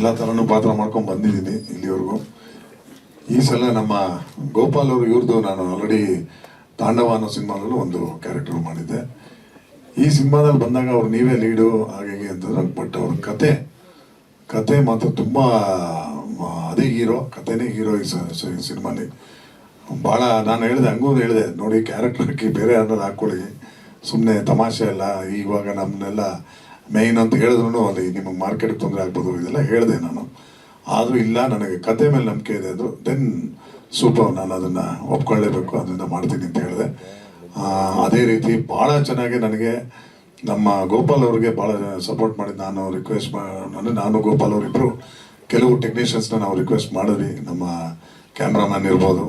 ಎಲ್ಲ ಥರನೂ ಪಾತ್ರ ಮಾಡ್ಕೊಂಡು ಬಂದಿದ್ದೀನಿ ಇಲ್ಲಿವರೆಗೂ. ಈ ಸಲ ನಮ್ಮ ಗೋಪಾಲ್ ಅವರು ಇವ್ರದ್ದು ನಾನು ಆಲ್ರೆಡಿ ತಾಂಡವ ಅನ್ನೋ ಸಿನಿಮಾದಲ್ಲೂ ಒಂದು ಕ್ಯಾರೆಕ್ಟರ್ ಮಾಡಿದ್ದೆ. ಈ ಸಿನಿಮಾದಲ್ಲಿ ಬಂದಾಗ ಅವ್ರು ನೀವೇ ಲೀಡು ಹಾಗೆ ಅಂತಂದ್ರೆ, ಬಟ್ ಅವ್ರ ಕತೆ ಮಾತ್ರ ತುಂಬ ಅದೇ ಕತೆನೇ ಹೀರೋ ಈ ಸಿನಿಮಾಲಿ. ಭಾಳ ನಾನು ಹೇಳಿದೆ ನೋಡಿ ಕ್ಯಾರೆಕ್ಟರ್ ಹಾಕಿ ಬೇರೆ ಯಾರನ್ನಾರು ಹಾಕ್ಕೊಳ್ಳಿ, ಸುಮ್ಮನೆ ತಮಾಷೆ ಅಲ್ಲ, ಇವಾಗ ನಮ್ಮನ್ನೆಲ್ಲ ಮೇಯ್ನ್ ಅಂತ ಹೇಳಿದ್ರು ಅಲ್ಲಿ ನಿಮಗೆ ಮಾರ್ಕೆಟ್ಗೆ ತೊಂದರೆ ಆಗ್ಬೋದು ಇದೆಲ್ಲ ಹೇಳಿದೆ ನಾನು. ಆದರೂ ಇಲ್ಲ, ನನಗೆ ಕತೆ ಮೇಲೆ ನಂಬಿಕೆ ಇದೆ ಅದು, ದೆನ್ ಸೂಪರ್, ನಾನು ಅದನ್ನು ಒಪ್ಕೊಳ್ಳೇಬೇಕು, ಅದನ್ನು ಮಾಡ್ತೀನಿ ಅಂತ ಹೇಳಿದೆ. ಅದೇ ರೀತಿ ಭಾಳ ಚೆನ್ನಾಗಿ ನನಗೆ ನಮ್ಮ ಗೋಪಾಲ್ ಅವ್ರಿಗೆ ಭಾಳ ಸಪೋರ್ಟ್ ಮಾಡಿದ್ದು ನಾನು ರಿಕ್ವೆಸ್ಟ್ ನಾನು ಗೋಪಾಲ್ ಅವರಿಬ್ಬರು ಕೆಲವು ಟೆಕ್ನಿಷಿಯನ್ಸ್ನ ನಾವು ರಿಕ್ವೆಸ್ಟ್ ಮಾಡಿದ್ವಿ. ನಮ್ಮ ಕ್ಯಾಮ್ರಾಮನ್ ಇರ್ಬೋದು,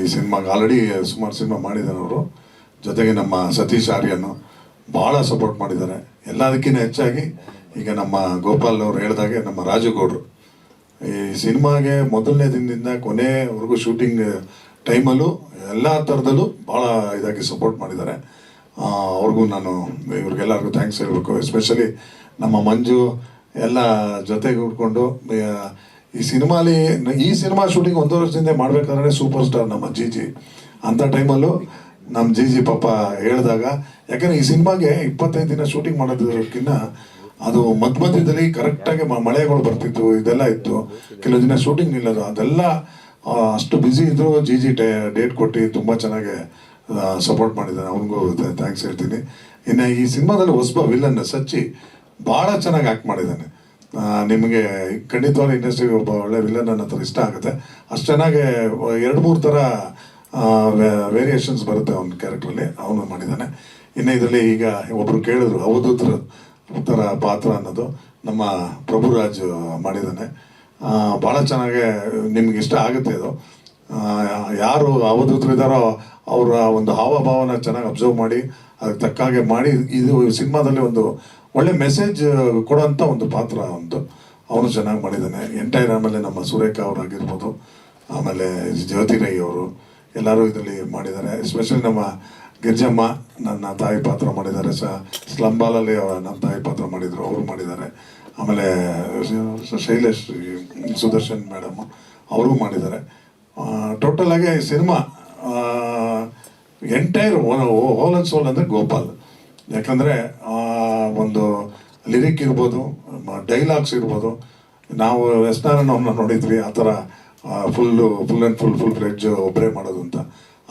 ಈ ಸಿನಿಮಾಗೆ ಆಲ್ರೆಡಿ ಸುಮಾರು ಸಿನಿಮಾ ಮಾಡಿದ್ದಾರೆ ಅವರು, ಜೊತೆಗೆ ನಮ್ಮ ಸತೀಶ್ ಆರ್ಯನು ಭಾಳ ಸಪೋರ್ಟ್ ಮಾಡಿದ್ದಾರೆ. ಎಲ್ಲದಕ್ಕಿಂತ ಹೆಚ್ಚಾಗಿ ಈಗ ನಮ್ಮ ಗೋಪಾಲ್ ಅವರು ಹೇಳಿದಾಗೆ ನಮ್ಮ ರಾಜುಗೌಡರು ಈ ಸಿನಿಮಾಗೆ ಮೊದಲನೇ ದಿನದಿಂದ ಕೊನೆವರೆಗೂ ಶೂಟಿಂಗ್ ಟೈಮಲ್ಲೂ ಎಲ್ಲ ಥರದಲ್ಲೂ ಭಾಳ ಇದಾಗಿ ಸಪೋರ್ಟ್ ಮಾಡಿದ್ದಾರೆ. ಅವ್ರಿಗೂ ನಾನು ಇವ್ರಿಗೆಲ್ಲರಿಗೂ ಥ್ಯಾಂಕ್ಸ್ ಹೇಳಬೇಕು. ಎಸ್ಪೆಷಲಿ ನಮ್ಮ ಮಂಜು ಎಲ್ಲ ಜೊತೆಗೆ ಉಟ್ಕೊಂಡು ಈ ಸಿನಿಮಾ ಶೂಟಿಂಗ್ 1 ವರ್ಷದಿಂದ ಮಾಡಬೇಕಾದ್ರೆ ಸೂಪರ್ ಸ್ಟಾರ್ ನಮ್ಮ ಜಿ ಅಂಥ ಟೈಮಲ್ಲೂ ನಮ್ಮ ಜಿ ಪಾಪ ಹೇಳಿದಾಗ, ಯಾಕಂದರೆ ಈ ಸಿನಿಮಾಗೆ 25 ದಿನ ಶೂಟಿಂಗ್ ಮಾಡೋದಕ್ಕಿಂತ ಅದು ಮಧ್ಯದಲ್ಲಿ ಕರೆಕ್ಟಾಗಿ ಮಳೆಗಳು ಬರ್ತಿತ್ತು, ಇದೆಲ್ಲ ಇತ್ತು, ಕೆಲವು ದಿನ ಶೂಟಿಂಗ್ ನಿಲ್ಲೋದು, ಅದೆಲ್ಲ ಅಷ್ಟು ಬ್ಯುಸಿ ಇದ್ದರು. ಜಿ ಡೇಟ್ ಕೊಟ್ಟು ತುಂಬ ಚೆನ್ನಾಗಿ ಸಪೋರ್ಟ್ ಮಾಡಿದ್ದಾನೆ, ಅವನಿಗೂ ಥ್ಯಾಂಕ್ಸ್ ಹೇಳ್ತೀನಿ. ಇನ್ನು ಈ ಸಿನಿಮಾದಲ್ಲಿ ಹೊಸಬ ವಿಲನ್ ಸಚ್ಚಿ ಭಾಳ ಚೆನ್ನಾಗಿ ಆ್ಯಕ್ಟ್ ಮಾಡಿದ್ದಾನೆ. ನಿಮಗೆ ಖಂಡಿತವಾಗ್ಲೂ ಇಂಡಸ್ಟ್ರಿಗೆ ಒಬ್ಬ ಒಳ್ಳೆ ವಿಲನ್ ಅನ್ನೋ ಥರ ಇಷ್ಟ ಆಗುತ್ತೆ. ಅಷ್ಟು ಚೆನ್ನಾಗಿ 2-3 ಥರ ವೇರಿಯೇಷನ್ಸ್ ಬರುತ್ತೆ ಅವನ ಕ್ಯಾರೆಕ್ಟ್ರಲ್ಲಿ, ಅವನು ಮಾಡಿದ್ದಾನೆ. ಇನ್ನು ಇದರಲ್ಲಿ ಈಗ ಒಬ್ಬರು ಕೇಳಿದ್ರು ಅವಧೂತರ ಥರ ಪಾತ್ರ ಅನ್ನೋದು, ನಮ್ಮ ಪ್ರಭುರಾಜ್ ಮಾಡಿದ್ದಾನೆ. ಭಾಳ ಚೆನ್ನಾಗಿ ನಿಮ್ಗೆ ಇಷ್ಟ ಆಗುತ್ತೆ ಅದು. ಯಾರು ಅವಧೂತರು ಇದ್ದಾರೋ ಅವರ ಒಂದು ಹಾವಭಾವನ ಚೆನ್ನಾಗಿ ಅಬ್ಸರ್ವ್ ಮಾಡಿ ಅದಕ್ಕೆ ತಕ್ಕಾಗೆ ಮಾಡಿ ಇದು ಸಿನಿಮಾದಲ್ಲಿ ಒಂದು ಒಳ್ಳೆ ಮೆಸೇಜ್ ಕೊಡೋಂಥ ಒಂದು ಪಾತ್ರ ಅವನು ಚೆನ್ನಾಗಿ ಮಾಡಿದ್ದಾನೆ. ಎಂಟೈರ್ ಆಮೇಲೆ ನಮ್ಮ ಸುರೇಖಾ ಅವರಾಗಿರ್ಬೋದು, ಆಮೇಲೆ ಜ್ಯೋತಿ ರೈ ಅವರು ಎಲ್ಲರೂ ಇದರಲ್ಲಿ ಮಾಡಿದ್ದಾರೆ. ಎಸ್ಪೆಷಲಿ ನಮ್ಮ ಗಿರ್ಜಮ್ಮ ನನ್ನ ತಾಯಿ ಪಾತ್ರ ಮಾಡಿದ್ದಾರೆ. ಸ್ಲಂಬಾಲಲ್ಲಿ ನಮ್ಮ ತಾಯಿ ಪಾತ್ರ ಮಾಡಿದರು, ಅವರು ಮಾಡಿದ್ದಾರೆ. ಆಮೇಲೆ ಶೈಲೇಶ್ ಸುದರ್ಶನ್ ಮೇಡಮ್ ಅವರು ಮಾಡಿದ್ದಾರೆ. ಟೋಟಲ್ ಆಗಿ cinema entire whole and soul ಅಂದರೆ ಗೋಪಾಲ್. ಯಾಕಂದರೆ ಒಂದು ಲಿರಿಕ್ ಇರ್ಬೋದು, ಡೈಲಾಗ್ಸ್ ಇರ್ಬೋದು, ನಾವು ಎಸ್ನಾರನ್ನ ನೋಡಿದ್ವಿ ಆ ಥರ ಫುಲ್ ಫ್ಲೆಡ್ಜ್ ಒಬ್ಬರೇ ಮಾಡೋದು ಅಂತ.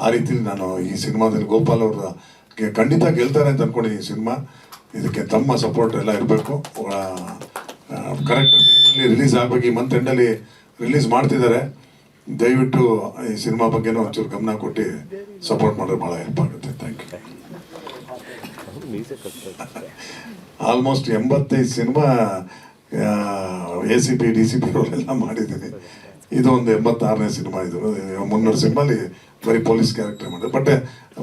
ಆ ರೀತಿಲಿ ನಾನು ಈ ಸಿನಿಮಾದಲ್ಲಿ ಗೋಪಾಲ್ ಅವ್ರ ಖಂಡಿತ ಗೆಲ್ತಾರೆ ಅಂತ ಅಂದ್ಕೊಂಡಿದ್ದೀನಿ. ಈ ಸಿನಿಮಾ ಇದಕ್ಕೆ ತಮ್ಮ ಸಪೋರ್ಟ್ ಎಲ್ಲ ಇರಬೇಕು. ಕರೆಕ್ಟ್ ಟೈಮಲ್ಲಿ ರಿಲೀಸ್ ಆಗಬೇಕು. ಈ ಮಂತ್ ಎಂಡಲ್ಲಿ ರಿಲೀಸ್ ಮಾಡ್ತಿದ್ದಾರೆ. ದಯವಿಟ್ಟು ಈ ಸಿನಿಮಾ ಬಗ್ಗೆನೂ ಒಂಚೂರು ಗಮನ ಕೊಟ್ಟು ಸಪೋರ್ಟ್ ಮಾಡಿದ್ರೆ ಭಾಳ ಹೆಲ್ಪ್ ಆಗುತ್ತೆ. Thank you. Almost 85 cinema ACP DCP ರೋಲೆಲ್ಲ ಮಾಡಿದ್ದೀನಿ. ಇದು ಒಂದು 86ನೇ ಸಿನಿಮಾ. ಇದು 300 ಸಿನಿಮಾಲಿ ಬರೀ ಪೊಲೀಸ್ ಕ್ಯಾರೆಕ್ಟರ್ ಮಾಡಿದೆ. ಬಟ್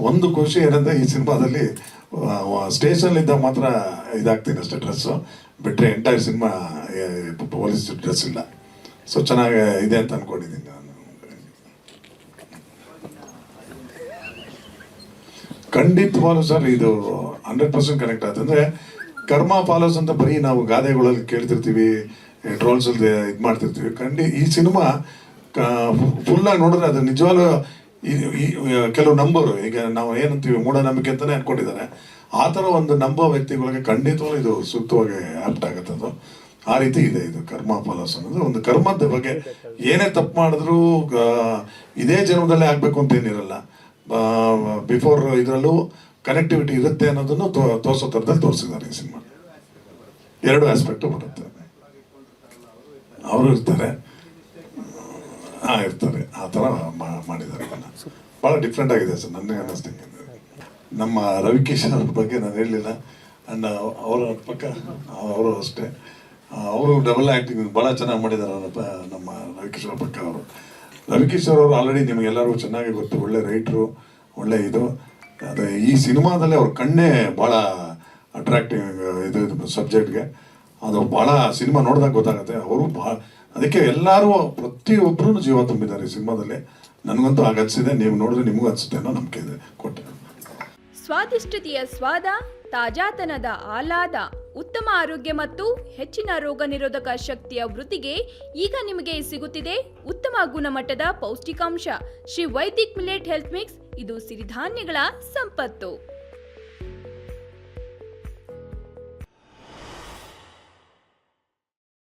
ಒಂದು ಖುಷಿ ಏನಂದರೆ ಈ ಸಿನಿಮಾದಲ್ಲಿ ಸ್ಟೇಷನ್ಲಿದ್ದಾಗ ಮಾತ್ರ ಇದಾಗ್ತೀನಿ ಅಷ್ಟೇ ಡ್ರೆಸ್ಸು, ಬಿಟ್ಟರೆ ಎಂಟೈರ್ ಸಿನಿಮಾ ಪೊಲೀಸ್ ಡ್ರೆಸ್ ಇಲ್ಲ. ಸೊ ಚೆನ್ನಾಗಿ ಇದೆ ಅಂತ ಅಂದ್ಕೊಂಡಿದ್ದೀನಿ ನಾನು. ಖಂಡಿತವಾಗ್ಲೂ ಸರ್ ಇದು 100% ಕನೆಕ್ಟ್ ಆಗುತ್ತೆ. ಅಂದರೆ ಕರ್ಮ ಫಾಲೋಸ್ ಅಂತ ಬರೀ ನಾವು ಗಾದೆಗಳಲ್ಲಿ ಕೇಳ್ತಿರ್ತೀವಿ, ಟ್ರೋಲ್ಸಲ್ಲಿ ಇದು ಮಾಡ್ತಿರ್ತೀವಿ. ಈ ಸಿನಿಮಾ ಫುಲ್ಲಾಗಿ ನೋಡಿದ್ರೆ ಅದು ನಿಜವಾಗ್ಲೂ ಕೆಲವು ನಂಬೋರು, ಈಗ ನಾವು ಏನಂತೀವಿ ಮೂಢನಂಬಿಕೆ ಅಂತಲೇ ಅಂದ್ಕೊಂಡಿದ್ದಾರೆ, ಆ ಥರ ಒಂದು ನಂಬೋ ವ್ಯಕ್ತಿಗಳಿಗೆ ಖಂಡಿತವಾಗ್ಲೂ ಇದು ಸೂಕ್ತವಾಗಿ ಆಪ್ಟ್ ಆಗುತ್ತೆ. ಅದು ಆ ರೀತಿ ಇದೆ. ಇದು ಕರ್ಮ ಫಾಲೋಸ್ ಅನ್ನೋದು ಒಂದು ಕರ್ಮದ ಬಗ್ಗೆ. ಏನೇ ತಪ್ಪು ಮಾಡಿದ್ರೂ ಇದೇ ಜನ್ಮದಲ್ಲೇ ಆಗಬೇಕು ಅಂತೇನಿರಲ್ಲ. ಬಿಫೋರ್ ಇದರಲ್ಲೂ ಕನೆಕ್ಟಿವಿಟಿ ಇರುತ್ತೆ ಅನ್ನೋದನ್ನು ತೋರಿಸೋ ಥರದಲ್ಲಿ ತೋರಿಸಿದ್ದಾರೆ ಈ ಸಿನಿಮಾ. 2 ಆಸ್ಪೆಕ್ಟು ಬರುತ್ತೆ. ಅವರು ಇರ್ತಾರೆ ಆ ಥರ ಮಾಡಿದ್ದಾರೆ. ಭಾಳ ಡಿಫ್ರೆಂಟ್ ಆಗಿದೆ ಸರ್, ನನಗೆ ಅನ್ನಿಸ್ದಂಗೆ. ನಮ್ಮ ರವಿಕಿಶನ್ ಅವ್ರ ಬಗ್ಗೆ ನಾನು ಹೇಳಲಿಲ್ಲ. ಆ್ಯಂಡ್ ಅವರ ಪಕ್ಕ ಅವರು ಅಷ್ಟೇ, ಅವರು ಡಬಲ್ ಆ್ಯಕ್ಟಿಂಗ್ ಭಾಳ ಚೆನ್ನಾಗಿ ಮಾಡಿದ್ದಾರೆ. ನಮ್ಮ ರವಿಕಿಶೋರ್ ಪಕ್ಕ ರವಿಕಿಶೋರ್ ಅವರು ಆಲ್ರೆಡಿ ನಿಮಗೆಲ್ಲರಿಗೂ ಚೆನ್ನಾಗಿ ಗೊತ್ತು, ಒಳ್ಳೆ ರೈಟ್ರು, ಒಳ್ಳೆ ಇದು. ಅದೇ ಈ ಸಿನಿಮಾದಲ್ಲಿ ಅವ್ರ ಕಣ್ಣೇ ಭಾಳ ಅಟ್ರಾಕ್ಟಿವ್ ಇದು ಸಬ್ಜೆಕ್ಟ್ಗೆ. ಅದು ಭಾಳ ಸಿನಿಮಾ ನೋಡಿದಾಗ ಗೊತ್ತಾಗುತ್ತೆ. ಅವರು ಅದಕ್ಕೆ ಎಲ್ಲರೂ ಪ್ರತಿಯೊಬ್ಬರೂ ಜೀವ ತುಂಬಿದ್ದಾರೆ ಈ ಸಿನಿಮಾದಲ್ಲಿ. ನನಗಂತೂ ಆಗನ್ಸಿದೆ. ನೀವು ನೋಡಿದ್ರೆ ನಿಮಗೂ ಅನಿಸುತ್ತೆ ಅನ್ನೋ ನಂಬಿಕೆ ಇದೆ. ಕೊಟ್ಟೆ. ಸ್ವಾದಿಷ್ಟತೆಯ ಸ್ವಾದ ತಾಜಾತನದ ಆಹ್ಲಾದ, ಉತ್ತಮ ಆರೋಗ್ಯ ಮತ್ತು ಹೆಚ್ಚಿನ ರೋಗ ನಿರೋಧಕ ಶಕ್ತಿಯ ವೃದ್ಧಿಗೆ ಈಗ ನಿಮಗೆ ಸಿಗುತ್ತಿದೆ ಉತ್ತಮ ಗುಣಮಟ್ಟದ ಪೌಷ್ಟಿಕಾಂಶ. Shri Vaidik millet health mix, ಇದು ಸಿರಿಧಾನ್ಯಗಳ ಸಂಪತ್ತು.